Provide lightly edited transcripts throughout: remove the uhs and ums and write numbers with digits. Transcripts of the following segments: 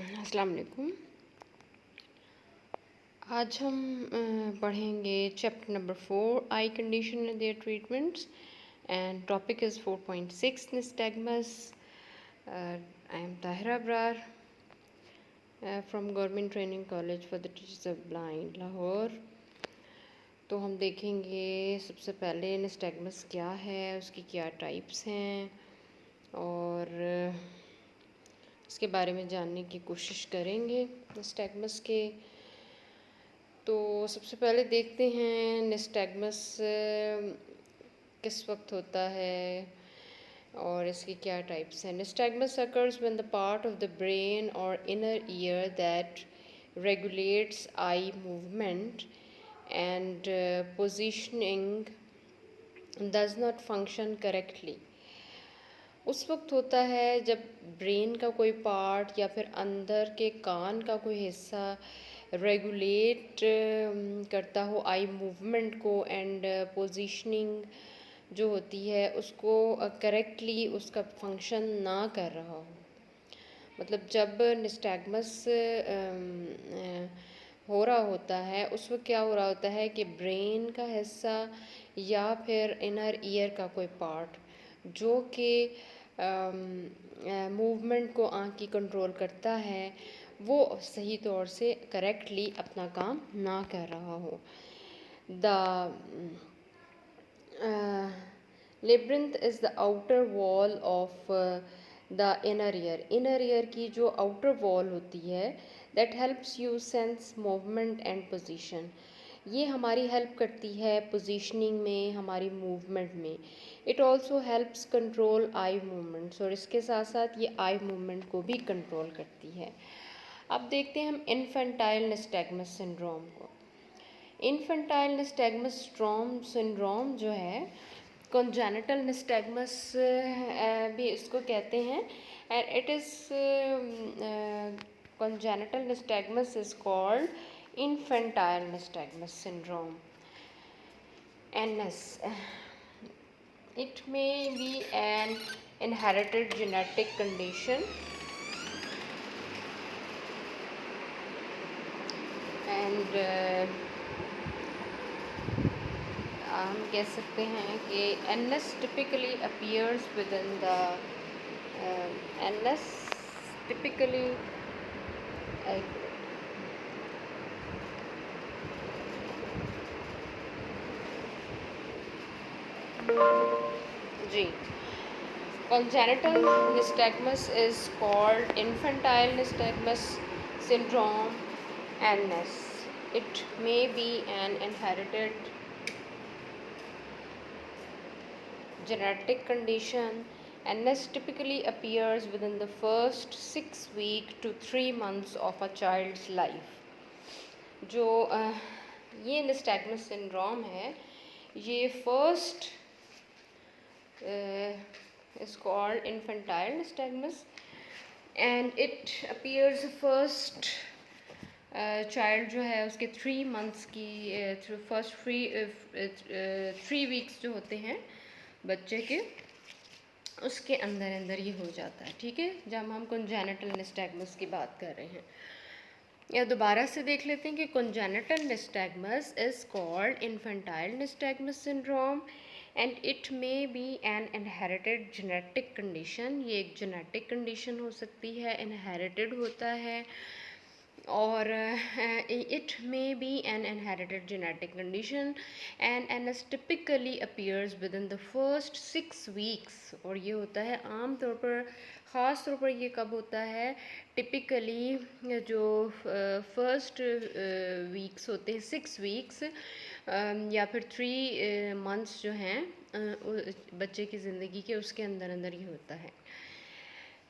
अस्सलाम वालेकुम। आज हम पढ़ेंगे chapter number 4 eye condition and their treatments and topic is 4.6 nystagmus. I am Tahira Abrar from government training college for the teachers of blind Lahore. तो हम देखेंगे सबसे पहले निस्टैगमस क्या है, उसकी क्या टाइप्स हैं और इसके बारे में जानने की कोशिश करेंगे निस्टैगमस के। तो सबसे पहले देखते हैं निस्टैगमस किस वक्त होता है और इसकी क्या टाइप्स हैं। निस्टैगमस occurs when the part of the brain or inner ear that regulates eye movement and positioning does not function correctly। उस वक्त होता है जब ब्रेन का कोई पार्ट या फिर अंदर के कान का कोई हिस्सा रेगुलेट करता हो आई मूवमेंट को एंड पोजीशनिंग जो होती है उसको करेक्टली उसका फंक्शन ना कर रहा हो। मतलब जब निस्टैगमस हो रहा होता है उस वक्त क्या हो रहा होता है कि ब्रेन का हिस्सा या फिर इनर ईयर का कोई पार्ट जो कि मूवमेंट को आँख की कंट्रोल करता है वो सही तौर से करेक्टली अपना काम ना कर रहा हो। The labyrinth is the outer wall of the inner year. Inner ear की जो आउटर वॉल होती है that helps you sense movement and position. ये हमारी हेल्प करती है पोजीशनिंग में, हमारी मूवमेंट में। It also helps control eye movements, और इसके साथ साथ ये आई मूवमेंट को भी कंट्रोल करती है। अब देखते हैं हम इन्फेंटाइल निस्टैगमस सिंड्रोम को। इन्फेंटाइल निस्टैगमस सिंड्रोम जो है कॉन्जेनिटल निस्टैगमस भी इसको कहते हैं and it is congenital nystagmus is called infantile nystagmus syndrome, NS. It may be an inherited genetic condition and हम कह सकते हैं कि NS typically appears within the NS typically ji congenital nystagmus is called infantile nystagmus syndrome, NS. It may be an inherited genetic condition. NS typically appears within the first 6 weeks to 3 months of a child's life. जो ये निस्टैगमस syndrome है ये first is called infantile nystagmus and it appears first child जो है उसके 3 months की first 3 weeks जो होते हैं बच्चे के उसके अंदर अंदर ये हो जाता है। ठीक है, जब हम कॉन्जेनिटल निस्टैगमस की बात कर रहे हैं या दोबारा से देख लेते हैं कि congenital nystagmus is called infantile nystagmus syndrome and it may be an inherited genetic condition. ये एक जेनेटिक कंडीशन हो सकती है, इनहेरिटेड होता है और it may be an inherited genetic condition and NS typically appears within the first 6 weeks। और ये होता है आम तौर पर, ख़ास तौर पर ये कब होता है, टिपिकली जो फर्स्ट वीक्स होते हैं 6 वीक्स या फिर 3 मंथ्स जो हैं बच्चे की ज़िंदगी के उसके अंदर अंदर ये होता है।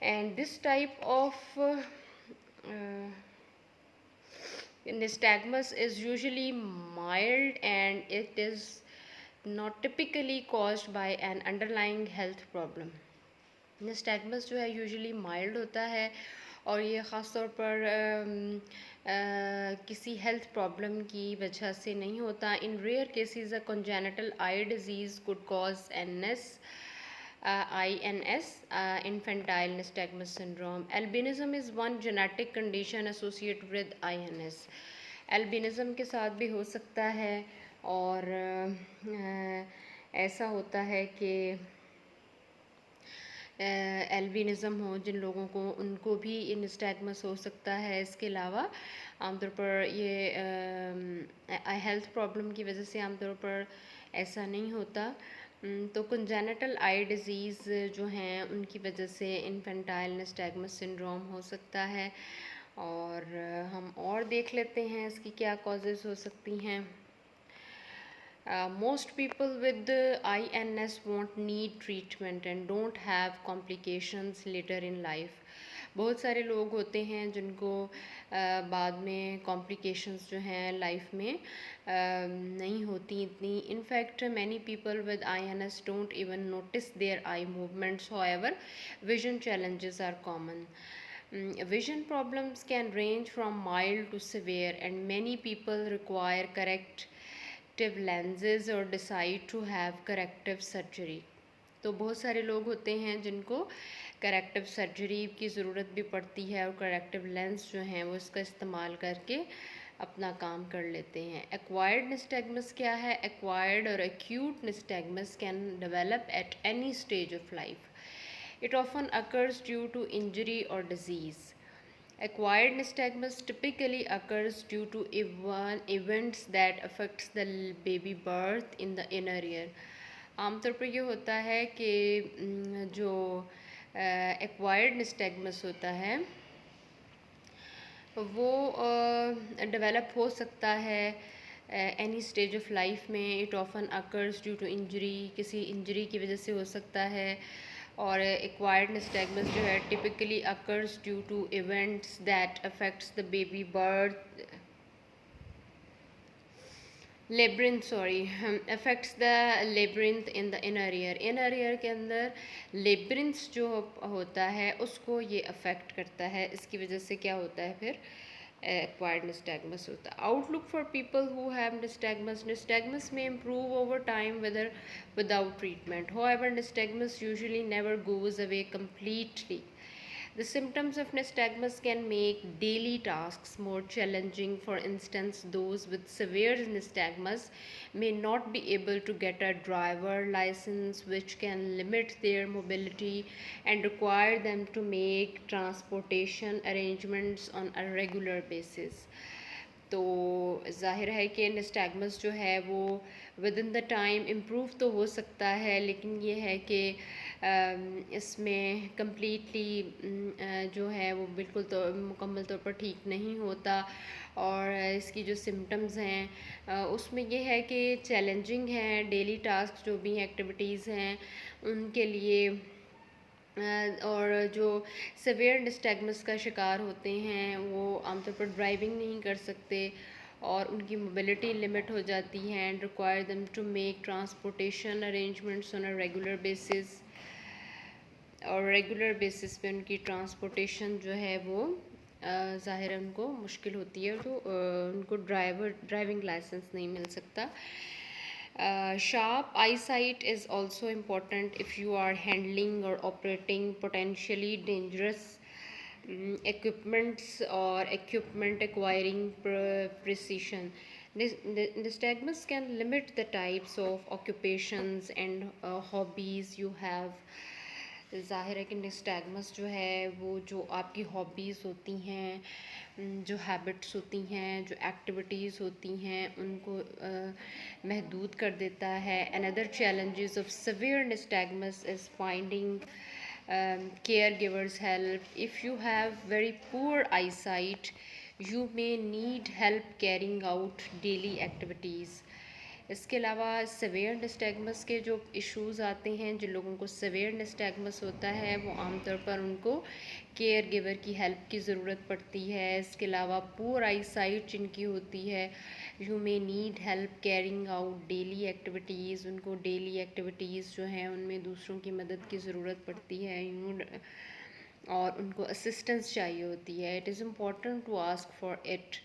And this type of nystagmus is usually mild and it is not typically caused by an underlying health problem। nystagmus जो है यूजुअली माइल्ड होता है और ये ख़ास तौर पर किसी हेल्थ प्रॉब्लम की वजह से नहीं होता। In rare cases a congenital eye disease could cause NS INS, infantile nystagmus syndrome. Albinism is one genetic condition associated with INS. Albinism के साथ भी हो सकता है, और ऐसा होता है कि एल्बिनिज़म हो जिन लोगों को, उनको भी निस्टैग्मस हो सकता है। इसके अलावा आमतौर पर ये हेल्थ प्रॉब्लम की वजह से आमतौर पर ऐसा नहीं होता। तो कंजेनिटल आई डिज़ीज़ जो हैं उनकी वजह से इन्फेंटाइल निस्टैग्मस सिंड्रोम हो सकता है। और हम और देख लेते हैं इसकी क्या कॉजेज़ हो सकती हैं। Most people with the INS won't need treatment and don't have complications later in life. बहुत सारे लोग होते हैं जिनको बाद में कॉम्प्लिकेशंस जो हैं लाइफ में नहीं होती इतनी. In fact many people with INS don't even notice their eye movements. However, vision challenges are common. Vision problems can range from mild to severe, and many people require corrective lenses or decide to have corrective surgery. तो बहुत सारे लोग होते हैं जिनको corrective surgery की ज़रूरत भी पड़ती है, और करेक्टिव लेंस जो हैं वो इसका इस्तेमाल करके अपना काम कर लेते हैं. एक्वायर्ड निस्टैग्मस क्या है? एक्वायर्ड और acute nystagmus can develop at any stage of life. It often occurs due to injury or disease. Acquired nystagmus typically occurs due to events that affects the baby birth in the inner ear. आमतौर पर ये होता है कि जो acquired nystagmus होता है वो डेवलप हो सकता है एनी स्टेज ऑफ लाइफ में. It often occurs due to injury, किसी इंजरी की वजह से हो सकता है. और एक्वायर्ड निस्टैग्मस जो है typically occurs due to events that affects the baby birth affects the labyrinth in the inner ear. inner ear के अंदर labyrinth जो होता है उसको ये अफेक्ट करता है. इसकी वजह से क्या होता है फिर acquired nystagmus होता है. Outlook for people who have nystagmus. Nystagmus may improve over time whether without treatment. However, nystagmus usually never goes away completely. The symptoms of nystagmus can make daily tasks more challenging. For instance, those with severe nystagmus may not be able to get a driver license, which can limit their mobility and require them to make transportation arrangements on a regular basis. तो ज़ाहिर है कि nystagmus जो है वो with in the time improve तो हो सकता है, लेकिन ये है कि इसमें कम्प्लीटली जो है वो बिल्कुल तो मुकम्मल तौर पर ठीक नहीं होता. और इसकी जो सिम्टम्स हैं उसमें ये है कि चैलेंजिंग हैं. डेली टास्क जो भी एक्टिविटीज़ हैं उनके लिए, और जो सेवियर निस्टैग्मस का शिकार होते हैं वो आमतौर पर ड्राइविंग नहीं कर सकते और उनकी मोबिलिटी लिमिट हो जाती है. And require them to make transportation arrangements on a regular basis. और रेगुलर बेसिस पे उनकी ट्रांसपोर्टेशन जो है वो ज़ाहिर उनको मुश्किल होती है, तो उनको ड्राइविंग लाइसेंस नहीं मिल सकता. Sharp eyesight is also important if you are handling or operating potentially dangerous equipments or equipment acquiring precision. Nystagmus can limit the types of occupations and hobbies you have. ज़ाहिर है कि nystagmus जो है वो जो आपकी हॉबीज़ होती हैं, जो हैबिट्स होती हैं, जो एक्टिविटीज़ होती हैं, उनको महदूद कर देता है. Another challenges of severe nystagmus is finding caregivers help. If you have very poor eyesight, you may need help carrying out daily activities. इसके अलावा सेवियर निस्टैग्मस के जो इश्यूज़ आते हैं, जिन लोगों को सेवियर निस्टैग्मस होता है वो आमतौर पर उनको केयर गिवर की हेल्प की ज़रूरत पड़ती है. इसके अलावा पुअर आई साइट जिनकी होती है, you may need help carrying out daily activities. उनको डेली एक्टिविटीज़ जो हैं उनमें दूसरों की मदद की ज़रूरत पड़ती है और उनको असिस्टेंस चाहिए होती है. It is important to ask for it.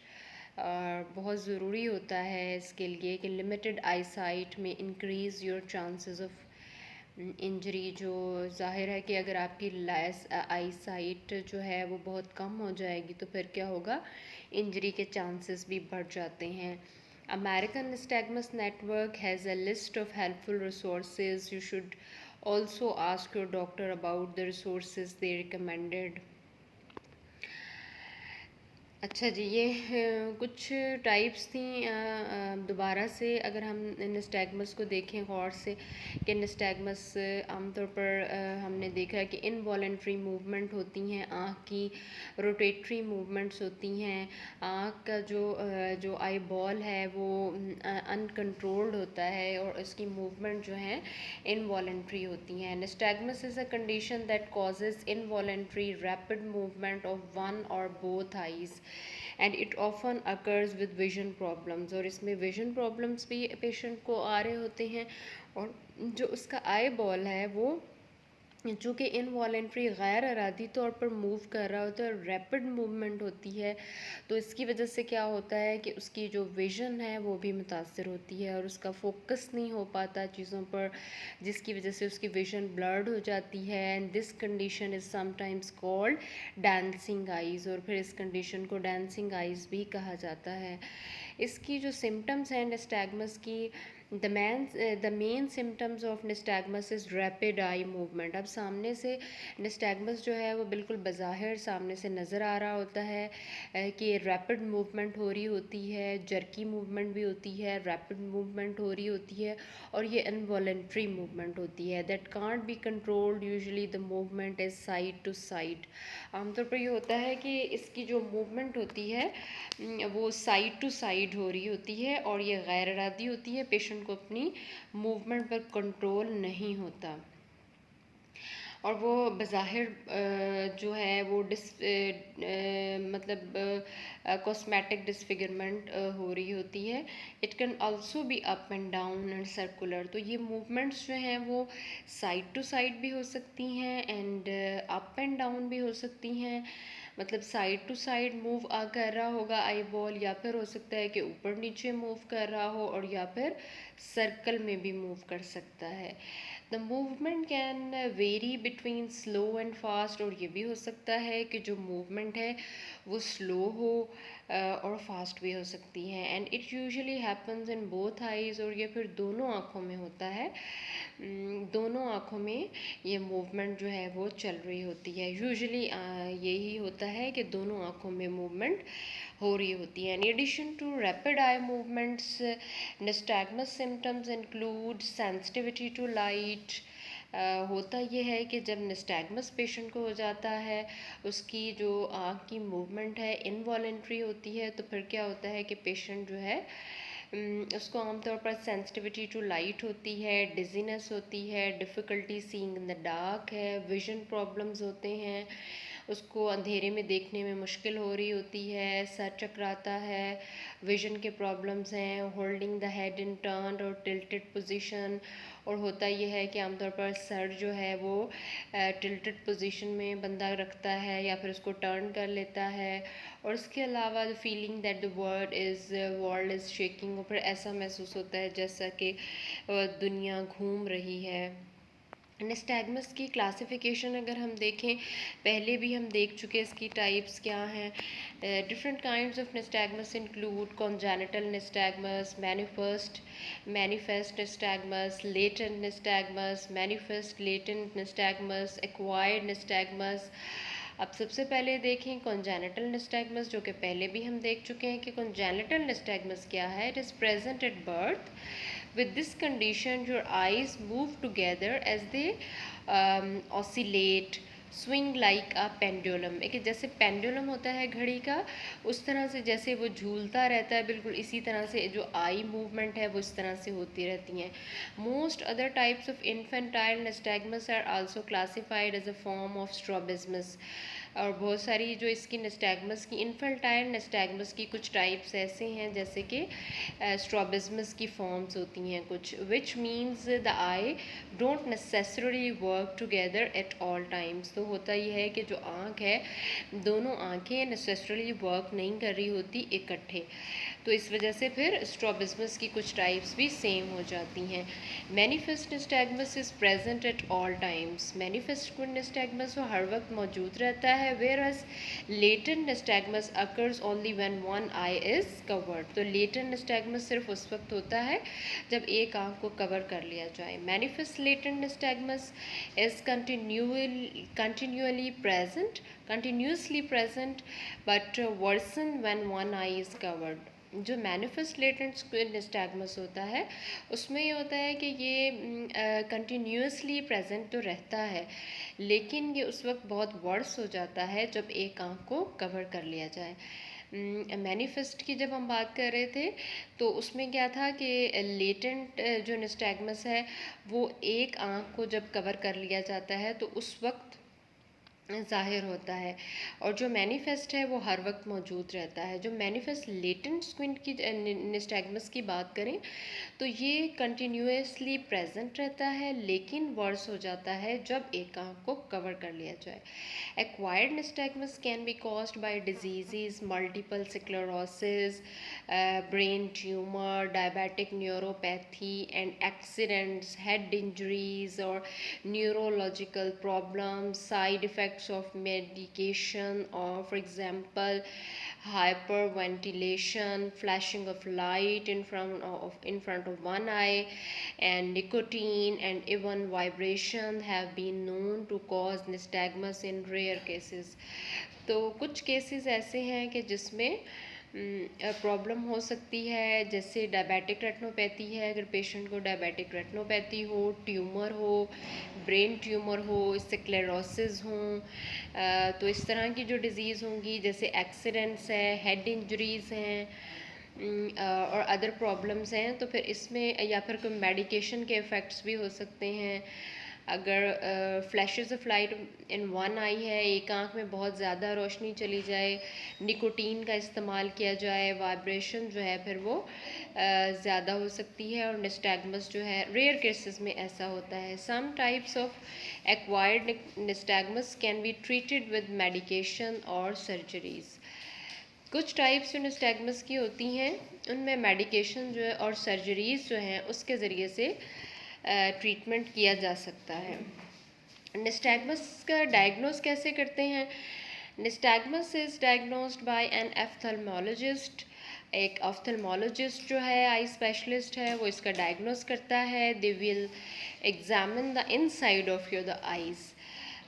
बहुत ज़रूरी होता है इसके लिए कि लिमिटेड आई साइट में increase your chances of injury जो ज़ाहिर है कि अगर आपकी आई साइट जो है वो बहुत कम हो जाएगी तो फिर क्या होगा, इंजरी के चांसेस भी बढ़ जाते हैं। American Nystagmus Network has a list of helpful resources. You should also ask your doctor about the resources they recommended. अच्छा जी, ये कुछ टाइप्स थी। दोबारा से अगर हम निस्टैग्मस को देखें गौर से कि निस्टैग्मस आमतौर पर हमने देखा है कि इनवॉलेंट्री मूवमेंट होती हैं आँख की, रोटेटरी मूवमेंट्स होती हैं, आँख का जो आई बॉल है वो अनकंट्रोल्ड होता है और इसकी मूवमेंट जो है इनवॉलेंट्री होती हैं। Nystagmus is a condition that causes involuntary rapid movement of one और both eyes and it often occurs with vision problems. और इसमें विजन प्रॉब्लम्स भी पेशेंट को आ रहे होते हैं और जो उसका आई बॉल है वो चूँकि इनवॉलेंट्री गैर इरादी तौर पर मूव कर रहा होता है, रैपिड मूवमेंट होती है, तो इसकी वजह से क्या होता है कि उसकी जो विज़न है वो भी मुतासर होती है और उसका फोकस नहीं हो पाता चीज़ों पर, जिसकी वजह से उसकी विज़न ब्लर्ड हो जाती है। And this condition is sometimes called dancing eyes, और फिर इस कंडीशन को डांसिंग आइज़ भी कहा जाता है। इसकी जो सिम्टम्स हैं निस्टैग्मस की, the main symptoms of nystagmus is rapid eye movement. अब सामने से निस्टैग्मस जो है वो बिल्कुल बज़ाहिर सामने से नज़र आ रहा होता है कि रैपिड मूवमेंट हो रही होती है, जर्की मूवमेंट भी होती है, रैपिड मूवमेंट हो रही होती है और ये इनवॉलेंट्री मूवमेंट होती है that can't be controlled. Usually the movement is side to side. आमतौर पर ये होता है कि इसकी जो मूवमेंट होती है वो साइड टू साइड हो रही होती है और ये गैर इरादी होती है, पेशेंट को अपनी मूवमेंट पर कंट्रोल नहीं होता और वो बज़ाहिर जो है वो मतलब कॉस्मेटिक डिसफिगरमेंट हो रही होती है। It can also be up and down and circular. तो ये मूवमेंट्स जो हैं वो साइड टू साइड भी हो सकती हैं एंड अप एंड डाउन भी हो सकती हैं। मतलब साइड टू साइड मूव कर रहा होगा आई बॉल, या फिर हो सकता है कि ऊपर नीचे मूव कर रहा हो, और या फिर सर्कल में भी मूव कर सकता है। The movement can very between slow and fast, और ये भी हो सकता है कि जो मूवमेंट है वो स्लो हो और फास्ट भी हो सकती है। And it usually happens in both eyes, और ये फिर दोनों आँखों में होता है। दोनों आँखों में ये मूवमेंट जो है वो चल रही होती है। यूजुअली यही होता है कि दोनों आँखों में मूवमेंट हो रही होती है। In addition to rapid eye movements, nystagmus symptoms include sensitivity to light. होता ये है कि जब निस्टैग्मस पेशेंट को हो जाता है, उसकी जो आँख की मूवमेंट है इनवॉलेंट्री होती है, तो फिर क्या होता है कि पेशेंट जो है उसको आमतौर पर सेंसिटिविटी टू लाइट होती है, डिजीनेस होती है, difficulty seeing in the dark है, विजन प्रॉब्लम्स होते हैं, उसको अंधेरे में देखने में मुश्किल हो रही होती है, सर चकराता है, विजन के प्रॉब्लम्स हैं, holding the head in turn और टिल्टेड पोजीशन। और होता यह है कि आमतौर पर सर जो है वो टिल्टेड पोजीशन में बंदा रखता है या फिर उसको टर्न कर लेता है, और इसके अलावा the feeling that the world is shaking, और फिर ऐसा महसूस होता है जैसा कि दुनिया घूम रही है। निस्टैग्मस की क्लासिफिकेशन अगर हम देखें, पहले भी हम देख चुके इसकी टाइप्स क्या हैं। Different kinds of nystagmus include congenital nystagmus, manifest nystagmus, latent nystagmus, manifest latent nystagmus, acquired nystagmus. अब सबसे पहले देखें कॉन्जेनिटल निस्टैग्मस, जो कि पहले भी हम देख चुके हैं कि कॉन्जेनिटल निस्टैग्मस क्या है। It is present at birth. With this condition, your eyes move together as they oscillate, swing like a pendulum. एक जैसे पेंडुलम होता है घड़ी का, उस तरह से जैसे वो झूलता रहता है, बिल्कुल इसी तरह से जो आई मूवमेंट है वो इस तरह से होती रहती हैं। Most other types of infantile nystagmus are also classified as a form of strabismus. और बहुत सारी जो इसकी निस्टैग्मस की इन्फेंटाइल निस्टैग्मस की कुछ टाइप्स ऐसे हैं जैसे कि स्ट्रॉबिज्मस की फॉर्म्स होती हैं कुछ, which means the I don't necessarily work together at all times. तो होता ये है कि जो आँख है, दोनों आँखें नेसेसरली वर्क नहीं कर रही होती इकट्ठे, तो इस वजह से फिर स्ट्रॉबिस्मस की कुछ टाइप्स भी सेम हो जाती हैं। Manifest nystagmus is present at all times. Manifest nystagmus वो हर वक्त मौजूद रहता है, whereas latent nystagmus occurs only when one eye is covered. तो लेटेंट निस्टैग्मस सिर्फ उस वक्त होता है जब एक आँख को कवर कर लिया जाए। Manifest latent nystagmus is continuously present but worsen when one eye is covered. जो मैनिफेस्ट लेटेंट निस्टैग्मस होता है उसमें ये होता है कि ये कंटिन्यूसली प्रेजेंट तो रहता है, लेकिन ये उस वक्त बहुत वर्स हो जाता है जब एक आँख को कवर कर लिया जाए। मैनिफेस्ट की जब हम बात कर रहे थे तो उसमें क्या था कि लेटेंट जो निस्टैग्मस है वो एक आँख को जब कवर कर लिया जाता है तो उस वक्त ज़ाहिर होता है, और जो मैनिफेस्ट है वो हर वक्त मौजूद रहता है। जो मैनिफेस्ट लेटेंट स्क्विंट की निस्टैग्मस की बात करें तो ये कंटिन्यूसली प्रेजेंट रहता है, लेकिन वर्स हो जाता है जब एक आँख को कवर कर लिया जाए। Acquired nystagmus can B caused by disease, multiple sclerosis, brain tumour, diabetic neuropathy and accidents, head injuries और neurological problems, side effects of medication, or for example hyperventilation, flashing of light in front of one eye, and nicotine and even vibration have been known to cause nystagmus in rare cases. तो कुछ cases ऐसे हैं कि जिसमें problem हो सकती है, जैसे डायबिटिक रेटिनोपैथी है, अगर पेशेंट को डायबिटिक रेटिनोपैथी हो, ट्यूमर हो, ब्रेन ट्यूमर हो, स्क्लेरोसिस हो, तो इस तरह की जो डिज़ीज़ होंगी, जैसे एक्सीडेंट्स है, हेड इंजरीज़ हैं और अदर प्रॉब्लम्स हैं, तो फिर इसमें या फिर कोई मेडिकेशन के इफ़ेक्ट्स भी हो सकते हैं। अगर flashes of light in one eye है, एक आँख में बहुत ज़्यादा रोशनी चली जाए, निकोटीन का इस्तेमाल किया जाए, वाइब्रेशन जो है फिर वो ज़्यादा हो सकती है, और निस्टैग्मस जो है रेयर केसेस में ऐसा होता है। Some types of acquired nystagmus can be treated with medication और सर्जरीज़। कुछ टाइप्स जो निस्टैग्मस की होती हैं उनमें मेडिकेशन जो है और सर्जरीज़ जो हैं उसके ज़रिए से ट्रीटमेंट किया जा सकता है। निस्टैग्मस का डायग्नोस कैसे करते हैं? Nystagmus is diagnosed by an ophthalmologist. एक ऑप्थेल्मोलॉजिस्ट जो है, आई स्पेशलिस्ट है, वो इसका डायग्नोस करता है। They will examine the inside of your the eyes.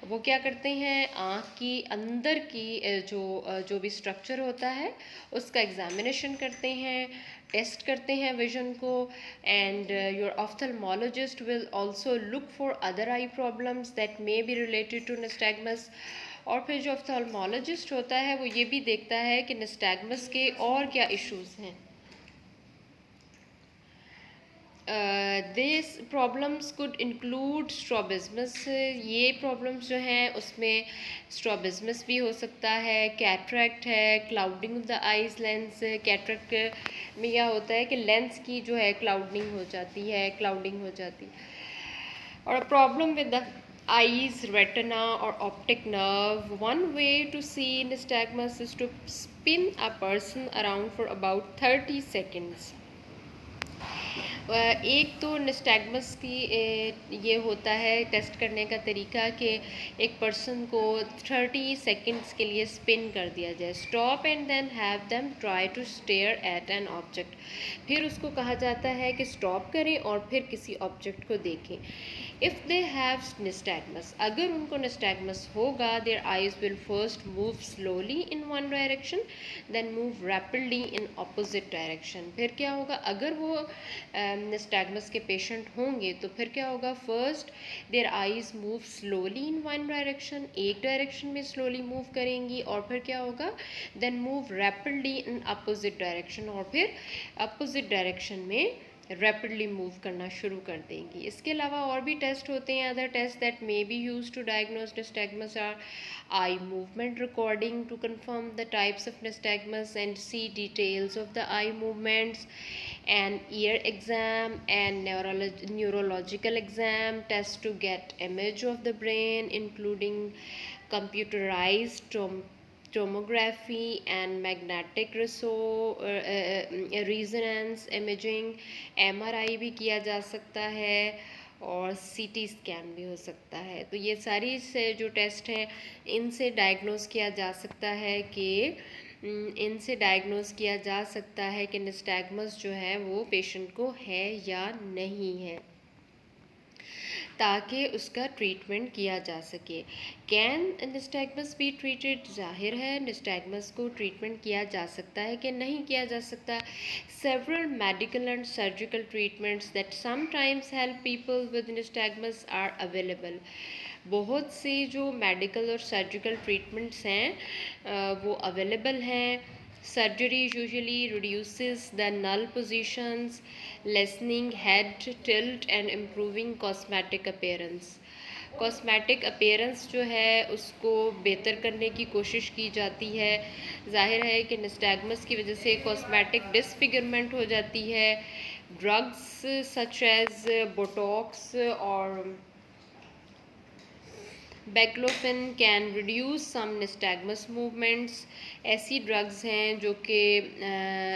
वो क्या करते हैं, आँख की अंदर की जो भी स्ट्रक्चर होता है उसका एग्जामिनेशन करते हैं, टेस्ट करते हैं विजन को, and your ophthalmologist will also look for other eye problems that may be related to nystagmus. और फिर जो ऑप्थेल्मोलॉजिस्ट होता है वो ये भी देखता है कि निस्टैग्मस के और क्या इश्यूज़ हैं। This problems could include strabismus. ये प्रॉब्लम्स जो हैं उसमें स्ट्रॉबिस्मस भी हो सकता है, कैटरैक्ट है, clouding of the eyes lens. Cataract में यह होता है कि लेंस की जो है क्लाउडिंग हो जाती है, और problem with the eyes, retina or optic nerve. One way to see nystagmus is to spin a person around for about 30 seconds. एक तो निस्टैग्मस की ये होता है टेस्ट करने का तरीका कि एक पर्सन को 30 सेकंड्स के लिए स्पिन कर दिया जाए। Stop and then have them try to stare at an object. फिर उसको कहा जाता है कि स्टॉप करें और फिर किसी ऑब्जेक्ट को देखें। इफ़ दे हैव निस्टैग्मस, अगर उनको निस्टैग्मस होगा, their eyes will first move slowly in one direction, then move rapidly in opposite direction. फिर क्या होगा, अगर वो निस्टैग्मस के पेशेंट होंगे तो फिर क्या होगा, first their eyes move slowly in one direction, एक डायरेक्शन में स्लोली मूव करेंगी, और फिर क्या होगा, then move rapidly in opposite direction, और फिर अपोजिट डायरेक्शन में रैपिडली मूव करना शुरू कर देंगी। इसके अलावा और भी टेस्ट होते हैं। Other test that may be use to diagnose nystagmus or eye movement recording to confirm the types of nystagmus and see details of the eye movements, an ear exam and neurological exam test to get image of the brain, including computerized tomography and magnetic resonance imaging. MRI भी किया जा सकता है और CT scan भी हो सकता है। तो ये सारी से जो टेस्ट हैं इनसे डायग्नोस किया जा सकता है कि निस्टैग्मस जो है वो पेशेंट को है या नहीं है, ताकि उसका ट्रीटमेंट किया जा सके। Can nystagmus be treated? जाहिर है निस्टैग्मस को ट्रीटमेंट किया जा सकता है कि नहीं किया जा सकता। Several medical and surgical treatments that sometimes help people with nystagmus are available. बहुत सी जो मेडिकल और सर्जिकल ट्रीटमेंट्स हैं वो अवेलेबल हैं। Surgery usually reduces the null positions, lessening head tilt and improving cosmetic appearance. Cosmetic appearance जो है उसको बेहतर करने की कोशिश की जाती है। जाहिर है कि निस्टैग्मस की वजह से कॉस्मेटिक डिसफिगरमेंट हो जाती है। ड्रग्स सच एज बोटॉक्स और baclofen can reduce some nystagmus movements. ऐसी ड्रग्स हैं जो कि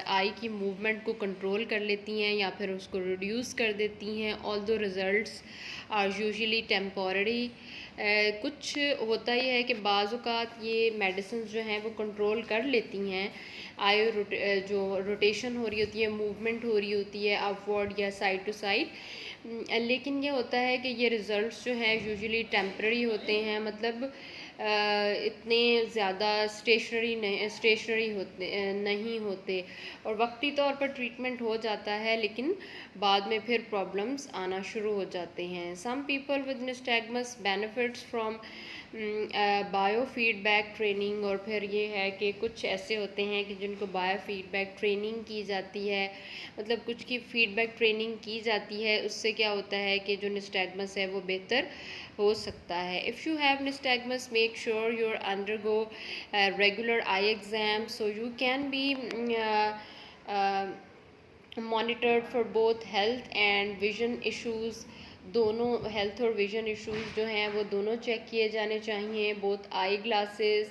आई की मूवमेंट को कंट्रोल कर लेती हैं या फिर उसको रिड्यूस कर देती हैं। Although results are usually temporary. कुछ होता ही है कि बाज़ औक़ात ये मेडिसिन जो हैं वो कंट्रोल कर लेती हैं। आई जो रोटेशन हो रही होती है, मूवमेंट हो रही होती है अपवर्ड या साइड टू साइड, लेकिन ये होता है कि ये रिज़ल्ट्स जो हैं यूजुअली टेम्पररी होते हैं। मतलब इतने ज़्यादा स्टेशनरी नहीं होते और वक्ती तौर पर ट्रीटमेंट हो जाता है, लेकिन बाद में फिर प्रॉब्लम्स आना शुरू हो जाते हैं। Some people with nystagmus benefits from biofeedback training. और फिर ये है कि कुछ ऐसे होते हैं कि जिनको बायो फीडबैक ट्रेनिंग की जाती है, मतलब कुछ की फीडबैक ट्रेनिंग की जाती है। उससे क्या होता है कि जो निस्टैग्मस है वो बेहतर हो सकता है। If you have nystagmus, make sure you undergo regular eye exam so you can be monitored for both health and vision issues. दोनों हेल्थ और विजन इश्यूज़ जो हैं वो दोनों चेक किए जाने चाहिए। Both eye glasses,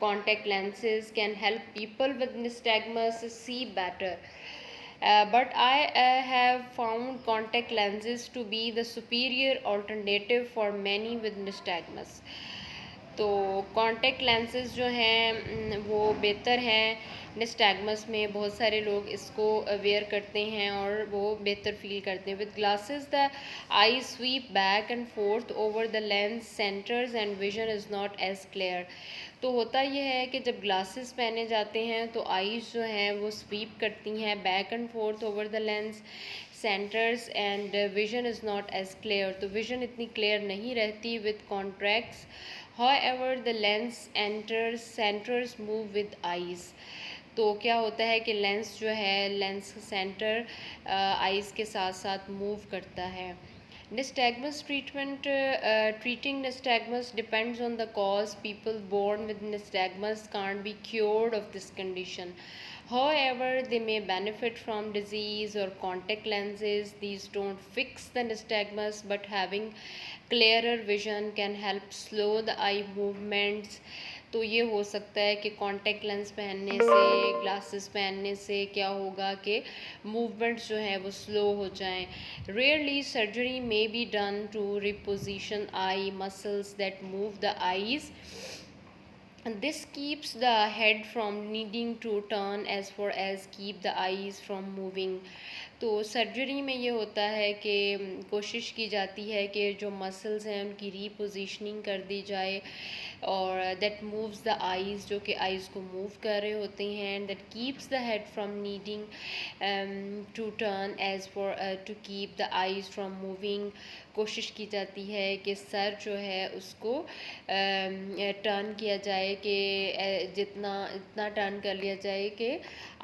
contact lenses can help people with nystagmus see better. But I have found contact lenses to be the superior alternative for many with nystagmus. तो contact lenses जो हैं वो बेहतर हैं निस्टैग्मस में। बहुत सारे लोग इसको वेयर करते हैं और वो बेहतर फील करते हैं। With glasses the eye sweep back and forth over the lens centres and vision is not as clear. तो होता यह है कि जब ग्लासेस पहने जाते हैं तो आईज़ जो हैं वो स्वीप करती हैं back and forth over the lens centres and vision is not as clear. तो विजन इतनी क्लियर नहीं रहती with contracts. However, the lens centers move with eyes. तो क्या होता है कि लेंस जो है लेंस सेंटर आइज़ के साथ साथ मूव करता है। Nystagmus treatment, treating nystagmus depends on the cause. People born with nystagmus can't be cured of this condition. However, they may benefit from disease or contact lenses. These don't fix the nystagmus, but having clearer vision can help slow the eye movements. तो ये हो सकता है कि contact lens पहनने से, glasses पहनने से क्या होगा कि मूवमेंट्स जो है वो स्लो हो जाएं। Rarely surgery may be done to reposition eye muscles that move the eyes. This keeps the head from needing to turn as far as keep the eyes from moving. तो surgery में ये होता है कि कोशिश की जाती है कि जो मसल्स हैं उनकी रीपोजिशनिंग कर दी जाए और दैट मूव्स द आइज़, जो कि आइज़ को मूव कर रहे होते हैं। That keeps the head from needing to turn as far to keep the eyes from moving. कोशिश की जाती है कि सर जो है उसको टर्न किया जाए कि इतना टर्न कर लिया जाए कि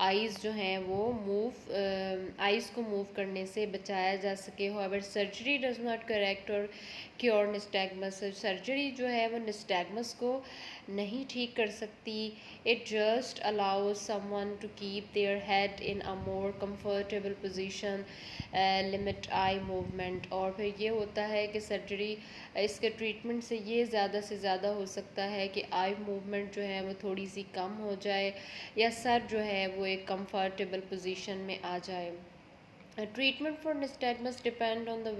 आइज़ जो हैं वो आइज़ को मूव करने से बचाया जा सके। However surgery does not correct और क्योर निस्टैग्मस। सर्जरी जो है वो निस्टैग्मस निस्टैग्मस को नहीं ठीक कर सकती। It just allows someone to keep their head in a more comfortable position, limit eye movement. और फिर ये होता है कि सर्जरी, इसके ट्रीटमेंट से ये ज़्यादा से ज़्यादा हो सकता है कि आई मूवमेंट जो है वो थोड़ी सी कम हो जाए या सर जो है वो एक कंफर्टेबल पोजीशन में आ जाए। Treatment for nystagmus depend on the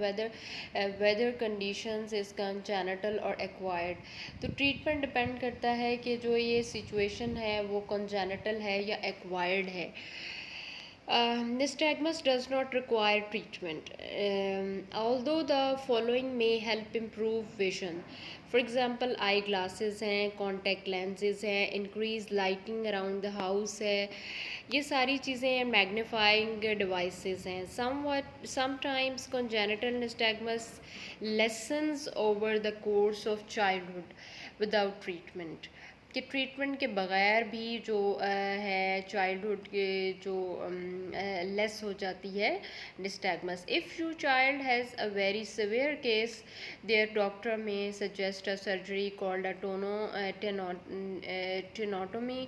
weather conditions is congenital or acquired। तो ट्रीटमेंट डिपेंड करता है कि जो ये सिचुएशन है वो congenital है या acquired है। Nystagmus does not require treatment, although the following may help improve vision. For example, eye glasses हैं, contact lenses हैं, increased lighting around the house है, ये सारी चीज़ें मैग्नीफाइंग डिवाइसेस हैं। Sometimes congenital nystagmus lessens over the course of childhood without treatment। कि treatment के बगैर भी जो है चाइल्डहुड के जो लेस हो जाती है nystagmus. If you child has a very severe case, their doctor may suggest a surgery called a tenotomy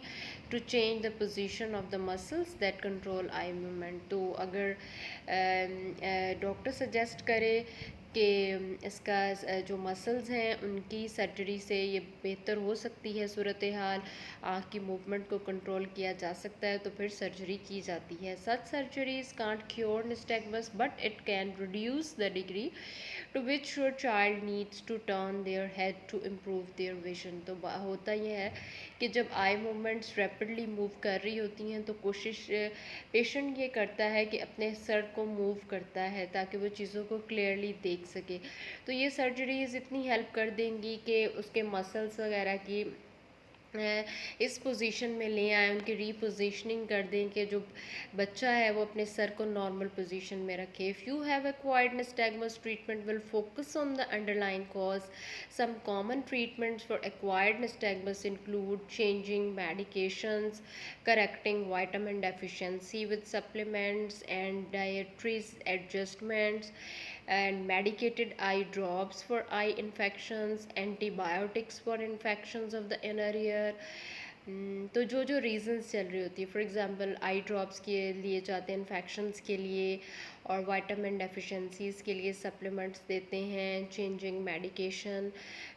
to change the position of the muscles that control eye movement. तो अगर doctor suggest करे कि इसका जो muscles हैं उनकी surgery से ये बेहतर हो सकती है सूरत हाल, आँख की मूवमेंट को कंट्रोल किया जा सकता है, तो फिर सर्जरी की जाती है। Such surgeries can't cure nystagmus but it can reduce the degree to which your child needs to turn their head to improve their vision. तो होता यह है कि जब आई मूवमेंट्स रैपिडली मूव कर रही होती हैं तो कोशिश पेशेंट ये करता है कि अपने सर को मूव करता है ताकि वो चीज़ों को क्लियरली देख सके। तो ये सर्जरीज़ इतनी हेल्प कर देंगी कि उसके मसल्स वगैरह की इस पोजीशन में ले आए, उनकी रीपोजिशनिंग कर दें कि जो बच्चा है वो अपने सर को नॉर्मल पोजीशन में रखे। If you have acquired nystagmus, treatment will focus on the underlying cause. Some common treatments for acquired nystagmus include changing medications, correcting vitamin deficiency with supplements and dietary adjustments, and medicated eye drops for eye infections, antibiotics for infections of the inner ear। तो जो जो reasons चल रही होती है, for example eye drops के लिए जाते हैं इन्फेक्शंस के लिए, और वाइटामिन डेफिशिएंसीज़ के लिए सप्लीमेंट्स देते हैं। चेंजिंग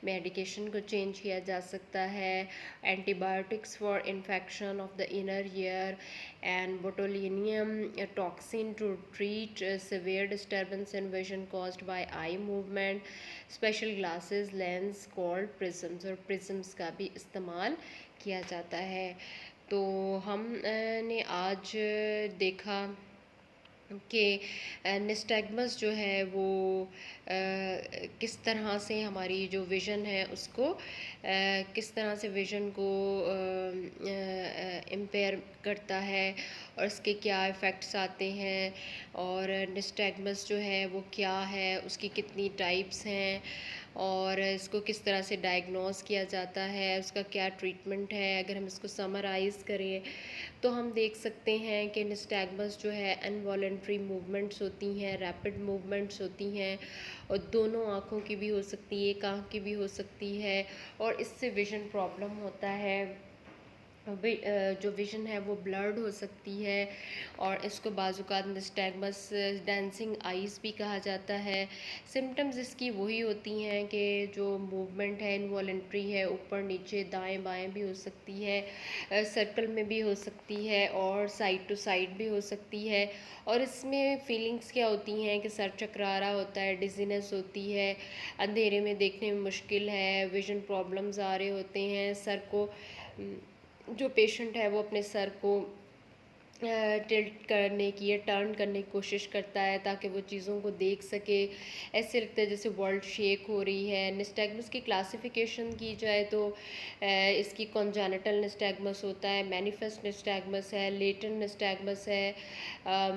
मेडिकेशन को चेंज किया जा सकता है। Antibiotics for infection of the inner ear and botulinum toxin to treat severe disturbance in vision caused by eye movement। Special glasses lens called prisms, और प्रिज्म्स का भी इस्तेमाल किया जाता है। तो हमने आज देखा कि निस्टैग्मस जो है वो किस तरह से हमारी जो विज़न है उसको किस तरह से विज़न को इम्पेयर करता है और इसके क्या इफ़ेक्ट्स आते हैं, और निस्टैग्मस जो है वो क्या है, उसकी कितनी टाइप्स हैं, और इसको किस तरह से डायग्नोस किया जाता है, उसका क्या ट्रीटमेंट है। अगर हम इसको समराइज़ करें तो हम देख सकते हैं कि निस्टैग्मस जो है इनवॉलेंट्री मूवमेंट्स होती हैं, रैपिड मूवमेंट्स होती हैं, और दोनों आँखों की भी हो सकती है, एक आँख की भी हो सकती है, और इससे विज़न प्रॉब्लम होता है। जो विज़न है वो ब्लर्ड हो सकती है, और इसको बाज़ुकात निस्टैग्मस डांसिंग आइज़ भी कहा जाता है। सिम्टम्स इसकी वही होती हैं कि जो मूवमेंट है इनवॉलेंट्री है, ऊपर नीचे दाएं बाएं भी हो सकती है, सर्कल में भी हो सकती है, और साइड टू साइड भी हो सकती है। और इसमें फीलिंग्स क्या होती हैं कि सर चकरा रहा होता है, डिजीनेस होती है, अंधेरे में देखने में मुश्किल है, विज़न प्रॉब्लम्स आ रहे होते हैं, सर को जो पेशेंट है वो अपने सर को टिल्ट करने की या टर्न करने की कोशिश करता है ताकि वो चीज़ों को देख सके। ऐसे लगता है जैसे वर्ल्ड शेक हो रही है। निस्टैग्मस की क्लासिफिकेशन की जाए तो इसकी कॉन्जेनिटल निस्टैग्मस होता है, मैनिफेस्ट निस्टैग्मस है, लेटेंट निस्टैग्मस है,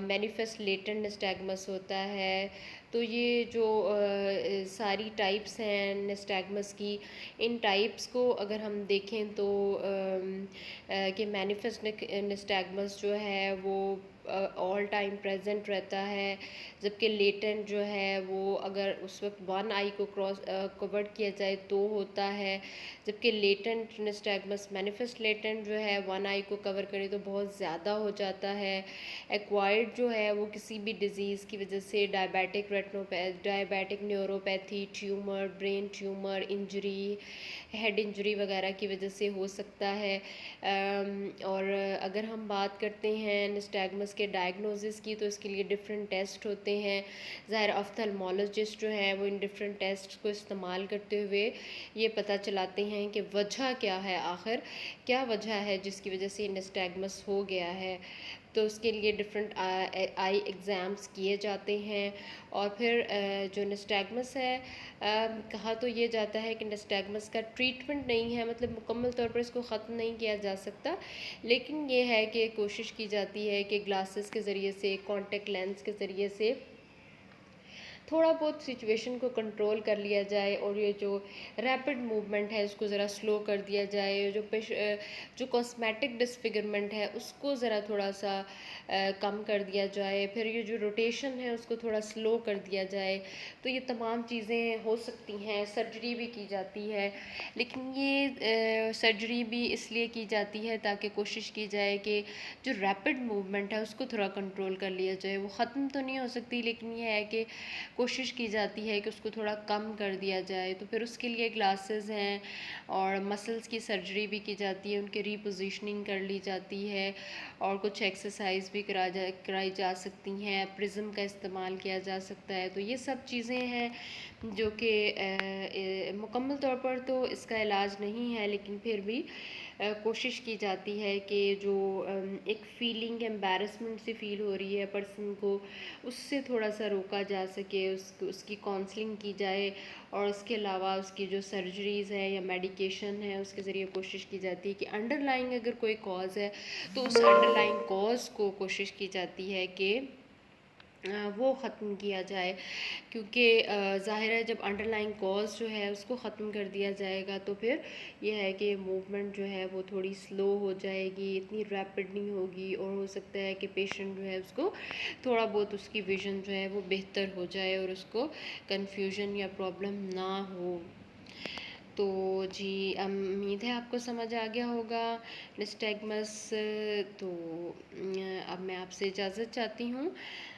मैनिफेस्ट लेटेंट निस्टैग्मस होता है। तो ये जो सारी टाइप्स हैं निस्टैग्मस की, इन टाइप्स को अगर हम देखें तो कि मैनिफेस्ट निस्टैग्मस जो है वो ऑल टाइम प्रेजेंट रहता है, जबकि लेटेंट जो है वो अगर उस वक्त वन आई को क्रॉस कवर किया जाए तो होता है, जबकि लेटेंट निस्टैग्मस मैनिफेस्ट लेटेंट जो है वन आई को कवर करे तो बहुत ज़्यादा हो जाता है। एक्वायर्ड जो है वो किसी भी डिज़ीज़ की वजह से diabetic neuropathy, tumour, brain tumour, injury, head injury वगैरह की वजह से हो सकता है। और अगर हम बात करते हैं निस्टैग्मस के डायग्नोसिस की तो इसके लिए डिफरेंट टेस्ट होते हैं। ज़ाहिर ऑफ्थल्मोलॉजिस्ट जो है वो इन डिफरेंट टेस्ट को इस्तेमाल करते हुए ये पता चलाते हैं कि वजह क्या है, आखिर क्या वजह है जिसकी वजह से निस्टैग्मस हो गया है। तो उसके लिए डिफरेंट आई एग्ज़ाम्स किए जाते हैं। और फिर जो निस्टैग्मस है, कहा तो ये जाता है कि निस्टैग्मस का ट्रीटमेंट नहीं है, मतलब मुकम्मल तौर पर इसको ख़त्म नहीं किया जा सकता, लेकिन ये है कि कोशिश की जाती है कि ग्लासेस के ज़रिए से, कॉन्टेक्ट लेंस के ज़रिए से थोड़ा बहुत सिचुएशन को कंट्रोल कर लिया जाए और ये जो रैपिड मूवमेंट है इसको ज़रा स्लो कर दिया जाए। जो कॉस्मेटिक डिसफिगरमेंट है उसको ज़रा थोड़ा सा कम कर दिया जाए। फिर ये जो रोटेशन है उसको थोड़ा स्लो कर दिया जाए। तो ये तमाम चीज़ें हो सकती हैं। सर्जरी भी की जाती है, लेकिन ये सर्जरी भी इसलिए की जाती है ताकि कोशिश की जाए कि जो रैपिड मूवमेंट है उसको थोड़ा कंट्रोल कर लिया जाए। वो ख़त्म तो नहीं हो सकती, लेकिन ये है कि कोशिश की जाती है कि उसको थोड़ा कम कर दिया जाए। तो फिर उसके लिए ग्लासेस हैं और मसल्स की सर्जरी भी की जाती है, उनकी रीपोजिशनिंग कर ली जाती है और कुछ एक्सरसाइज भी कराई जा सकती हैं। प्रिज्म का इस्तेमाल किया जा सकता है। तो ये सब चीज़ें हैं जो कि मुकम्मल तौर पर तो इसका इलाज नहीं है, लेकिन फिर भी कोशिश की जाती है कि जो एक फ़ीलिंग एम्बैरसमेंट सी फ़ील हो रही है पर्सन को, उससे थोड़ा सा रोका जा सके, उसकी काउंसलिंग की जाए और उसके अलावा उसकी जो सर्जरीज़ है या मेडिकेशन है उसके ज़रिए कोशिश की जाती है कि अंडरलाइंग अगर कोई कॉज़ है तो उस अंडरलाइंग कॉज़ को कोशिश की जाती है कि वो ख़त्म किया जाए। क्योंकि ज़ाहिर है जब अंडरलाइंग कॉज जो है उसको ख़त्म कर दिया जाएगा तो फिर ये है कि मूवमेंट जो है वो थोड़ी स्लो हो जाएगी, इतनी रैपिड नहीं होगी और हो सकता है कि पेशेंट जो है उसको थोड़ा बहुत उसकी विज़न जो है वो बेहतर हो जाए और उसको कन्फ्यूजन या प्रॉब्लम ना हो। तो जी, उम्मीद है आपको समझ आ गया होगा निस्टैग्मस। तो अब मैं आपसे इजाज़त चाहती हूँ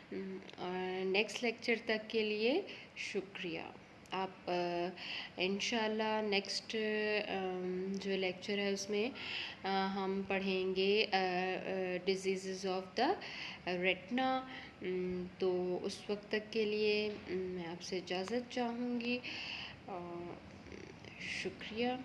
और नेक्स्ट लेक्चर तक के लिए शुक्रिया। आप इंशाल्लाह नेक्स्ट जो लेक्चर है उसमें हम पढ़ेंगे डिजीज़ ऑफ द रेटिना। तो उस वक्त तक के लिए मैं आपसे इजाज़त चाहूँगी। शुक्रिया।